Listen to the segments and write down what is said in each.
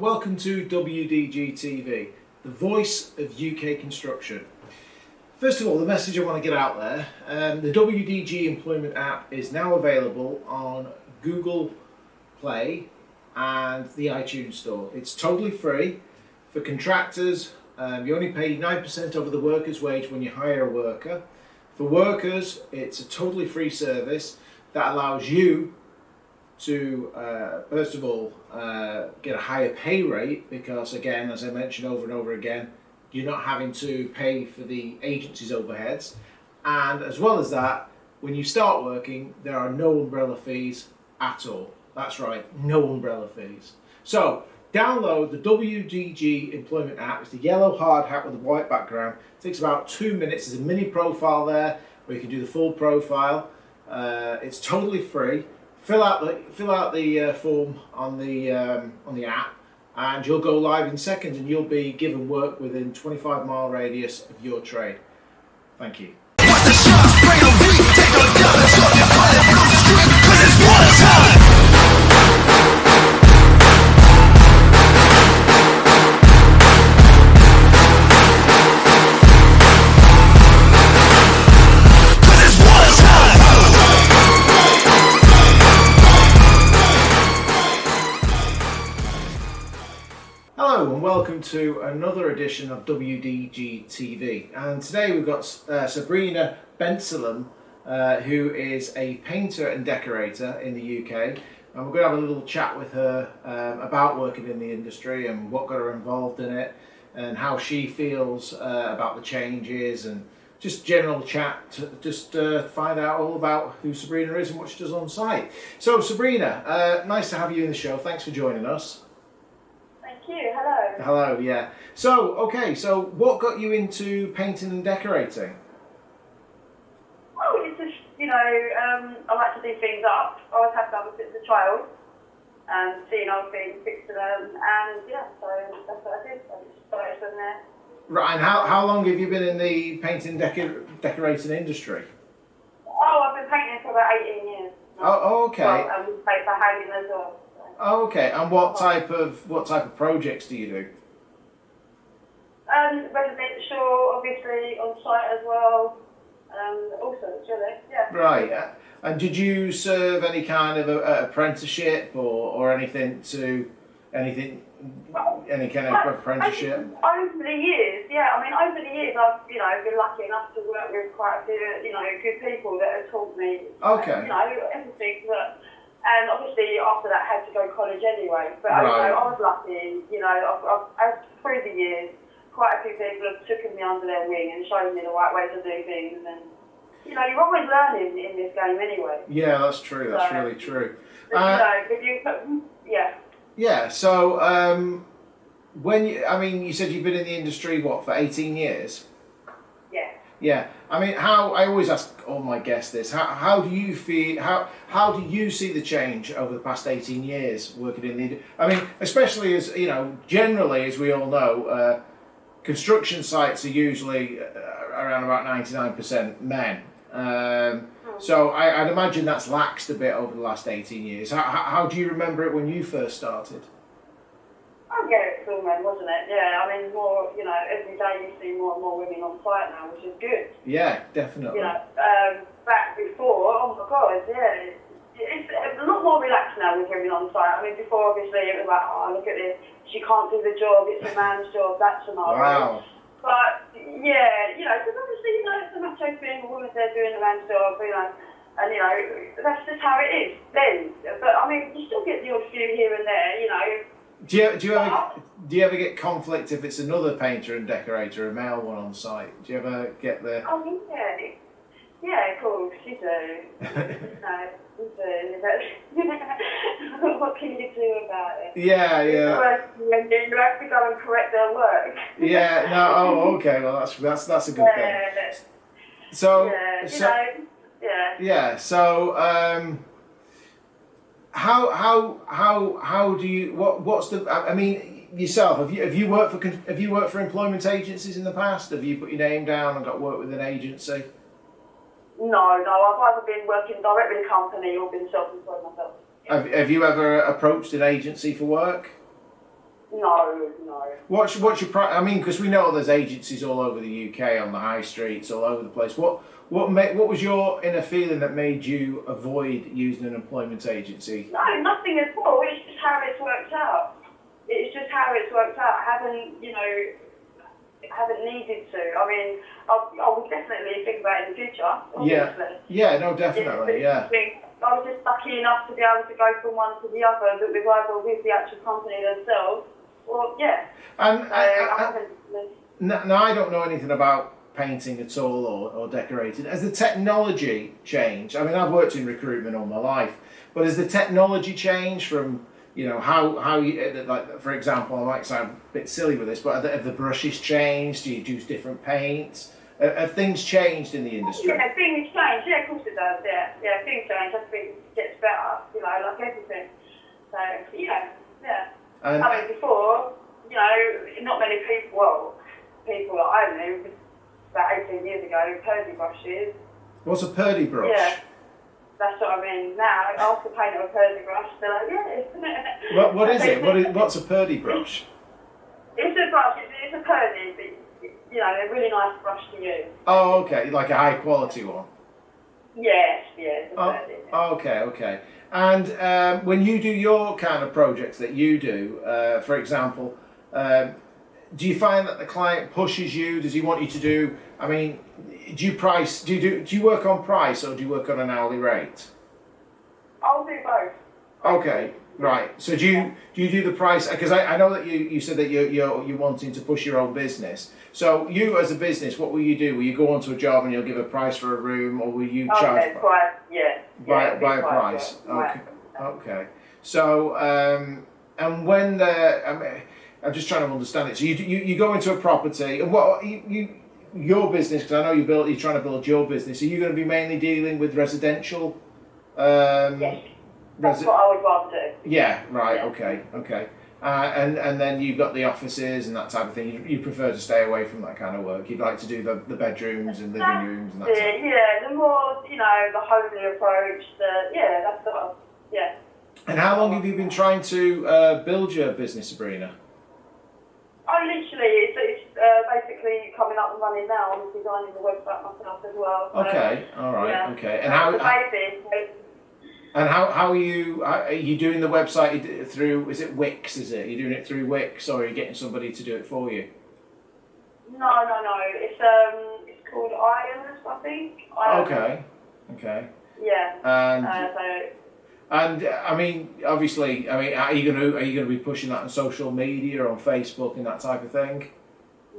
welcome to WDG TV, the voice of UK construction. First of all, the message I want to get out there, the WDG Employment App is now available on Google Play and the iTunes Store. It's totally free for contractors. You only pay 9% over the worker's wage when you hire a worker. For workers, it's a totally free service that allows you to first of all get a higher pay rate, because again, as I mentioned over and over again, you're not having to pay for the agency's overheads, and as well as that, when you start working, there are no umbrella fees at all. That's right, no umbrella fees. So download the WDG Employment App. It's the yellow hard hat with a white background. It takes about 2 minutes. There's a mini profile there where you can do the full profile. It's totally free. Fill out the form on the app, and you'll go live in seconds, and you'll be given work within 25-mile radius of your trade. Thank you. Hello and welcome to another edition of WDG TV, and today we've got Sabrina Bensilum, who is a painter and decorator in the UK, and we're going to have a little chat with her about working in the industry and what got her involved in it and how she feels about the changes, and just general chat to just find out all about who Sabrina is and what she does on site. So Sabrina, nice to have you in the show. Thanks for joining us. Hello. Hello, yeah. So, okay, so what got you into painting and decorating? Well, it's just, I like to do things up. I always have done since a child, and seeing old things, fixing them, and yeah, so that's what I did. I just started from there. Right, and how long have you been in the painting decorating industry? Oh, I've been painting for about 18 years. Oh, okay. Well, and paint for hanging as well. Oh, okay. And what type of projects do you do? Residential, obviously, on site as well. All sorts, really. Yeah. Right. And did you serve any kind of apprenticeship or anything to any kind of apprenticeship? Over the years, yeah. I mean, over the years, I've been lucky enough to work with quite a few good people that have taught me. Okay. Everything that. And obviously after that I had to go to college anyway, but right. I was lucky, I've through the years, quite a few people have taken me under their wing and shown me the right way to do things, and you're always learning in this game anyway. Yeah, that's true, that's really true. Yeah, so you said you've been in the industry, what, for 18 years? Yeah. Yeah, I mean, I always ask all my guests this. How do you feel? How do you see the change over the past 18 years working in the? I mean, especially as generally, as we all know, construction sites are usually around about 99% men. So I'd imagine that's laxed a bit over the last 18 years. How do you remember it when you first started? Yeah, it's all men, wasn't it? Yeah, I mean, more, every day you see more and more women on site now, which is good. Yeah, definitely. Back before, oh my God, yeah, it's a lot more relaxed now with women on site. I mean, before, obviously, it was like, oh, look at this, she can't do the job, it's a man's job, that's scenario. Wow. But, yeah, because obviously, it's a macho thing, a woman's there doing a man's job, and, that's just how it is then. But, I mean, you still get the odd few here and there, Do you ever get conflict if it's another painter and decorator, a male one on site? Do you ever get the? Oh yeah, of course you do. You do. What can you do about it? Yeah. You have to go and correct their work. Yeah. No. Oh, okay. Well, that's a good thing. So. Yeah. So. How do you what's the? I mean, yourself, have you worked for employment agencies in the past? Have you put your name down and got work with an agency? No, I've either been working directly with a company or been self-employed myself. Have you ever approached an agency for work? No, no. What's your I mean, because we know there's agencies all over the UK on the high streets, all over the place. What was your inner feeling that made you avoid using an employment agency? No, nothing at all. It's just how it's worked out. It's just how it's worked out. I haven't needed to. I mean, I would definitely think about it in the future. Obviously. Yeah, no, definitely, yeah. I was just lucky enough to be able to go from one to the other, that was either with the actual company themselves, or yeah. And now I don't know anything about painting at all or decorating. Has the technology changed? I mean, I've worked in recruitment all my life, but has the technology changed from, you know, how you, like, for example, I might sound a bit silly with this, but have the brushes changed? Do you use different paints? Have things changed in the industry? Yeah, things change. Yeah, of course it does. Yeah, things change. I think it gets better. You know, like everything. So yeah. And, I mean, before, you know, not many people. Well, people that I knew about 18 years ago, purdy brushes. What's a purdy brush? Yeah. That's what I mean. Now, after painting with a purdy brush, they're like, yeah. What is it? What's a purdy brush? It's a brush. It's a purdy, but you know, a really nice brush to use. Oh, okay, like a high quality one. Yes, it's a purdy. Okay. And when you do your kind of projects that you do, for example, do you find that the client pushes you? Does he want you to do? I mean, do you work on price or do you work on an hourly rate? I'll do both. Okay, right. So do you do the price? Because I know that you said that you're wanting to push your own business. So you as a business, what will you do? Will you go onto a job and you'll give a price for a room, or will you charge price? Yeah. by a price? Okay. Okay. So and when I'm just trying to understand it. So you go into a property, and what your business? Because I know you're trying to build your business. Are you going to be mainly dealing with residential? Yes. That's what I would rather do. Yeah. Right. Yeah. Okay. And then you've got the offices and that type of thing. You prefer to stay away from that kind of work. You'd like to do the bedrooms and living rooms and that type of thing. Yeah, the more, you know, the homely approach, that's sort of, yeah. And how long have you been trying to build your business, Sabrina? Oh, literally, it's basically coming up and running now. I'm designing the website myself as well. So, okay, all right, yeah. Okay. And how are you doing the website through? Is it Wix? Is it? Are you doing it through Wix, or are you getting somebody to do it for you? No. It's called Irons, I think. Okay. Yeah. And I mean, obviously, are you going to be pushing that on social media, on Facebook, and that type of thing?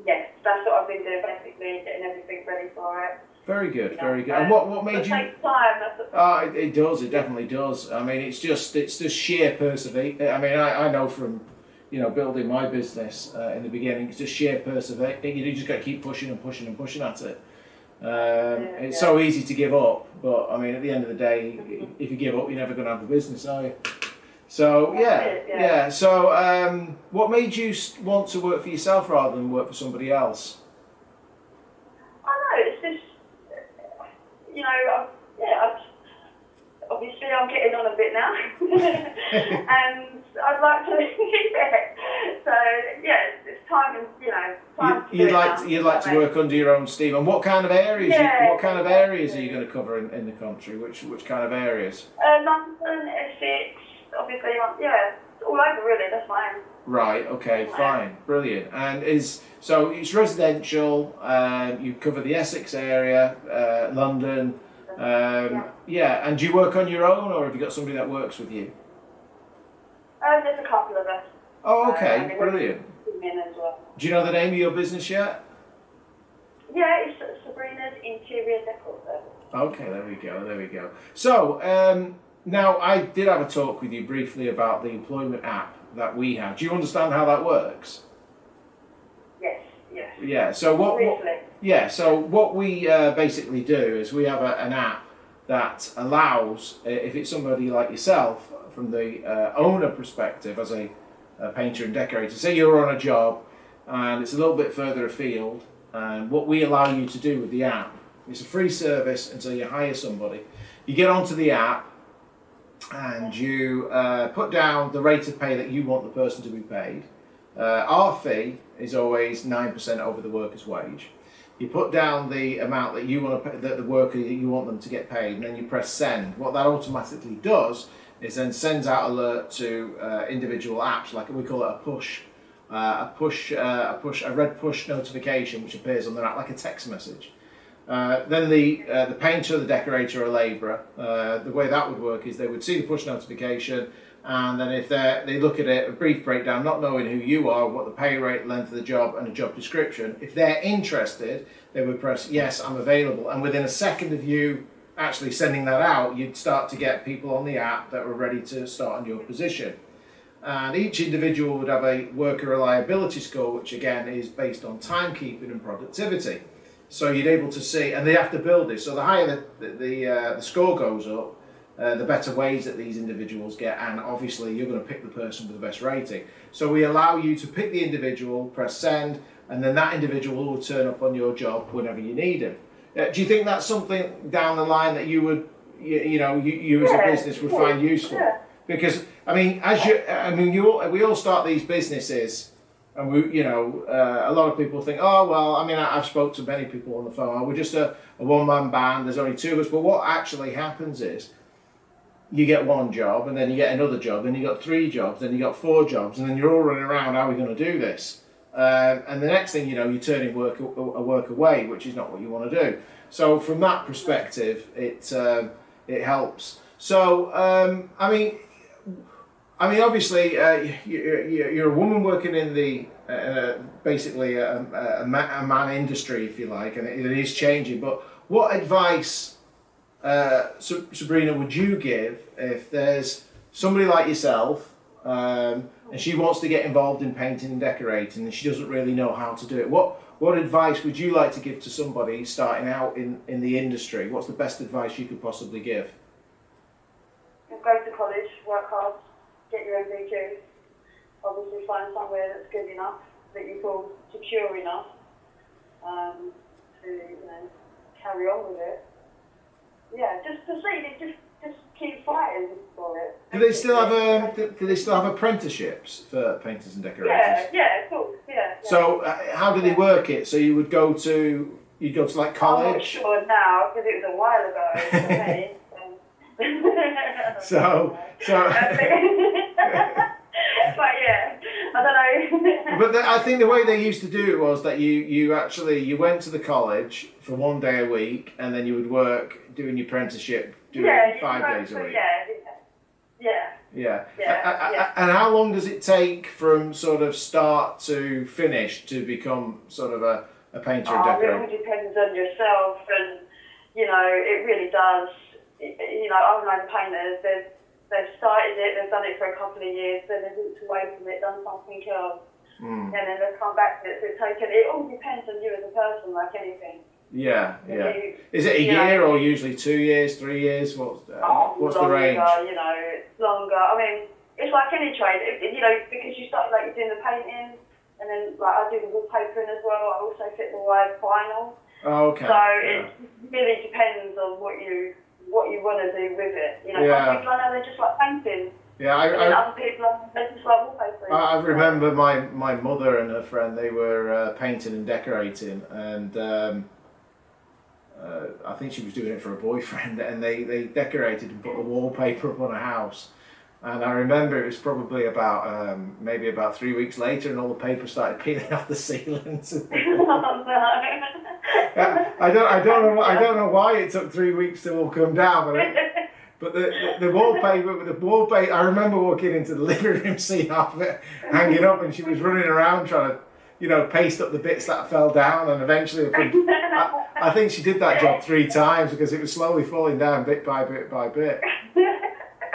Yes, that's what I've been doing, basically, getting everything ready for it. Very good, very good. And what made you? It takes time. It does. It definitely does. I mean, it's just sheer perseverance. I mean, I know from, you know, building my business in the beginning, it's just sheer perseverance. You just got to keep pushing and pushing and pushing at it. It's so easy to give up, but I mean, at the end of the day, if you give up, you're never going to have the business, are you? So yeah. So what made you want to work for yourself rather than work for somebody else? I know, it's just, you know, obviously I'm getting on a bit now, and I'd like to, so yeah, it's time, you know, You'd like to work under your own steam. And what kind of areas? What kind of areas are you going to cover in the country? Which kind of areas? London, Essex, obviously, all over really. That's fine. Right. Okay. Fine. Brilliant. And it's residential. You cover the Essex area, London. Yeah. And do you work on your own, or have you got somebody that works with you? There's a couple of us. Oh, okay. Brilliant. As well. Do you know the name of your business yet? Yeah, it's Sabrina's Interior Decor Service. Okay, there we go. So, now I did have a talk with you briefly about the employment app that we have. Do you understand how that works? Yes. Yeah, so what we basically do is we have an app that allows, if it's somebody like yourself, from the owner perspective, as a painter and decorator, say you're on a job and it's a little bit further afield, and what we allow you to do with the app, it's a free service until you hire somebody. You get onto the app and you put down the rate of pay that you want the person to be paid. Our fee is always 9% over the worker's wage. You put down the amount that you want to pay, the worker that you want them to get paid, and then you press send. What that automatically does is then sends out alert to individual apps, like we call it a red push notification, which appears on the app like a text message. Then the painter, the decorator, or labourer, the way that would work is they would see the push notification, and then if they look at it, a brief breakdown, not knowing who you are, what the pay rate, length of the job, and a job description. If they're interested, they would press yes, I'm available, and within a second of you actually sending that out, you'd start to get people on the app that were ready to start on your position. And each individual would have a worker reliability score, which again is based on timekeeping and productivity. So you'd able to see, and they have to build this. So the higher the score goes up, the better wage that these individuals get, and obviously you're going to pick the person with the best rating. So we allow you to pick the individual, press send, and then that individual will turn up on your job whenever you need him. Do you think that's something down the line that you would, you as a business would find useful? Yeah. Because we all start these businesses, and a lot of people think, oh well, I've spoke to many people on the phone. Oh, we're just a one-man band. There's only two of us. But what actually happens is, you get one job, and then you get another job, then you got three jobs, then you got four jobs, and then you're all running around. How are we going to do this? And the next thing you know, you're turning work away, which is not what you want to do. So from that perspective, it helps. So obviously, you're a woman working in the basically a man industry, if you like, and it is changing. But what advice, Sabrina, would you give if there's somebody like yourself, and she wants to get involved in painting and decorating, and she doesn't really know how to do it? What advice would you like to give to somebody starting out in the industry? What's the best advice you could possibly give? Go to college, work hard, get your MVQ. Obviously find somewhere that's good enough, that you feel secure enough to carry on with it. Yeah, just keep fighting for it. Do they still have apprenticeships for painters and decorators? Yeah, of course. Yeah. So how do they work it? So you'd go to like college? I'm not sure now because it was a while ago for me. So. But yeah, I don't know. But I think the way they used to do it was that you went to the college for 1 day a week, and then you would work doing your apprenticeship 5 days a week. Yeah. And how long does it take from sort of start to finish to become sort of a painter and decorator? It all depends on yourself, and it really does. I've known painters. They've started it, they've done it for a couple of years, then they've walked away from it, done something else, and then they've come back to it. So it all depends on you as a person, like anything. Yeah. Is it a year or usually 2 years, 3 years? What's the range? It's longer. It's like any trade, because you start like you're doing the painting, and then like I do the wallpapering as well. I also fit the wide vinyl. Oh, okay. So it really depends on what you want to do with it. Some people I know they just like painting. Yeah, other people they just like wallpapering. I remember my mother and her friend. They were painting and decorating, and I think she was doing it for a boyfriend. And they decorated and put the wallpaper up on a house. And I remember it was probably about maybe about 3 weeks later, and all the paper started peeling off the ceilings. Oh, no. I don't know why it took 3 weeks to all come down, but the wallpaper. I remember walking into the living room, seeing half of it hanging up, and she was running around trying to, paste up the bits that fell down, and eventually I think she did that job 3 times because it was slowly falling down bit by bit by bit.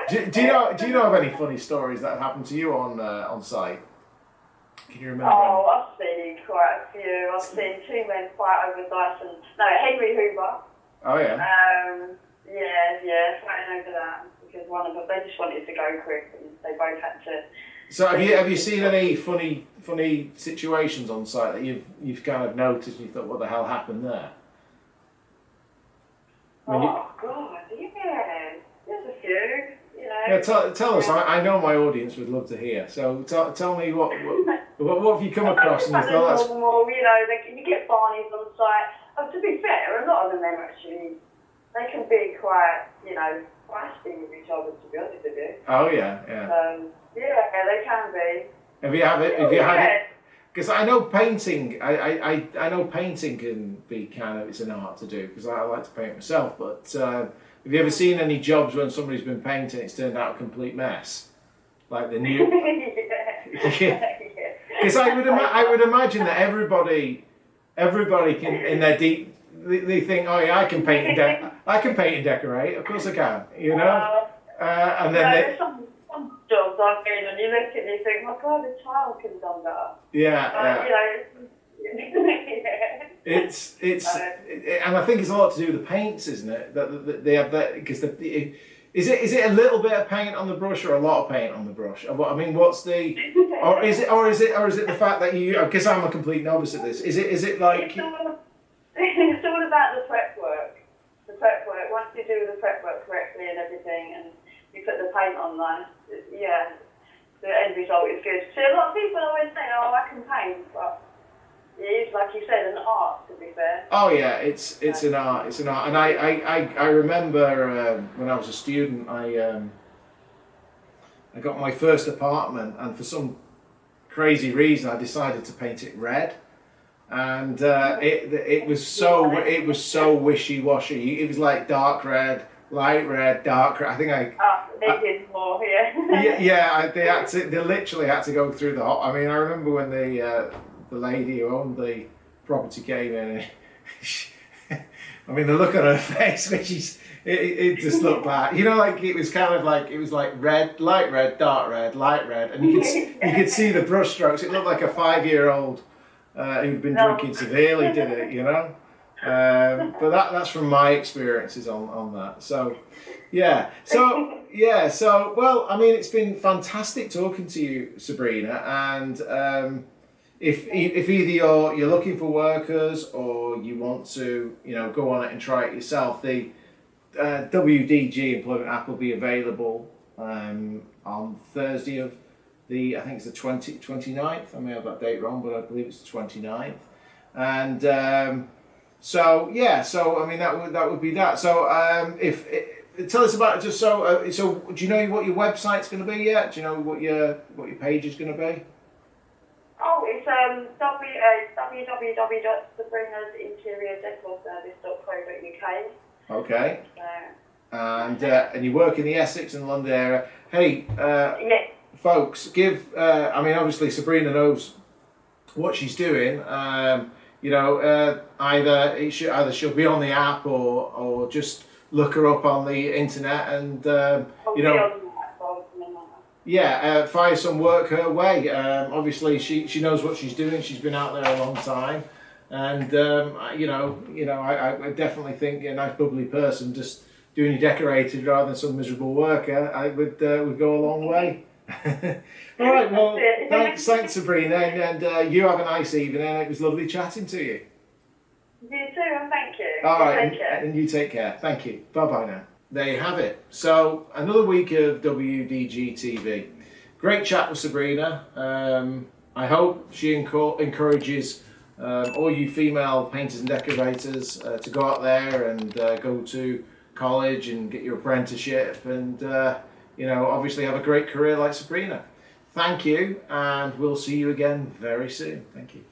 Do you know of any funny stories that have happened to you on site? Can you remember? Oh, I've seen quite a few. I've seen 2 men fight over Dyson. No, Henry Hoover. Oh yeah. Fighting over that because one of them, they just wanted to go quick, and they both had to. So have you seen any funny situations on site that you've kind of noticed and you thought, what the hell happened there? God, yeah, there's a few. Yeah, tell us. I know my audience would love to hear. So tell me what What have you come across? And you thought that's... normal, you know, you get Barneys on site. To be fair, a lot of them actually, they can be quite, you know, nasty with each other, to be honest with you. Oh yeah, yeah. Yeah, they can be. Have you had it? Because I know painting. I know painting can be kind of, it's an art to do because I like to paint myself. But have you ever seen any jobs when somebody's been painting, it's turned out a complete mess, like the new? Because I would imagine that everybody can in their deep, they think, oh yeah, I can paint and decorate. Of course I can, you know. And then there's some jobs I've been, and you look and you think, my God, a child could have done that. Yeah. You know, it's and I think it's a lot to do with the paints, isn't it? That they have that because is it a little bit of paint on the brush or a lot of paint on the brush? I mean, what's the or is it the fact that you? Because I'm a complete novice at this. Is it like? It's all about the prep work. The prep work. Once you do the prep work correctly and everything, and you put the paint on there, yeah, the end result is good. See, a lot of people always say, "Oh, I can paint," but it is, like you said, an art. To be fair. Oh yeah, it's an art. It's an art, and I remember when I was a student, I got my first apartment, and for some crazy reason, I decided to paint it red. And it was so wishy-washy. It was like dark red, light red, dark red. I think they did more, yeah. They literally had to go through the whole. I mean, I remember when the lady who owned the property came in. I mean, the look on her face, which it just looked like, you know, like it was like red, light red, dark red, light red, and you could see the brush strokes. It looked like a 5-year-old. Who'd been drinking severely did it, you know. But that's from my experiences on that. So, yeah. So well, I mean, it's been fantastic talking to you, Sabrina. And if either you're looking for workers or you want to, you know, go on it and try it yourself, the WDG Employment App will be available on Thursday of I think it's the 29th. I may have that date wrong, but I believe it's the 29th. And so I mean that would be that. So tell us about it, just so do you know what your website's going to be yet? Do you know what your page is going to be? Oh, it's www.sabrinasinteriordecorservice.co.uk. Okay. And you work in the Essex and London area. Hey. Yes. Folks, I mean, obviously Sabrina knows what she's doing. You know, either she'll be on the app or just look her up on the internet and you know, fire some work her way. Obviously, she knows what she's doing. She's been out there a long time, and you know, I definitely think a nice bubbly person just doing your decorated rather than some miserable worker, I would go a long way. All right, well, thanks Sabrina, and you have a nice evening. It was lovely chatting to you. You too, and thank you. All right, and you take care. Thank you. Bye now. There you have it. So another week of WDG TV. Great chat with Sabrina. I hope she encourages all you female painters and decorators to go out there and go to college and get your apprenticeship and you know, obviously have a great career like Sabrina. Thank you, and we'll see you again very soon. Thank you.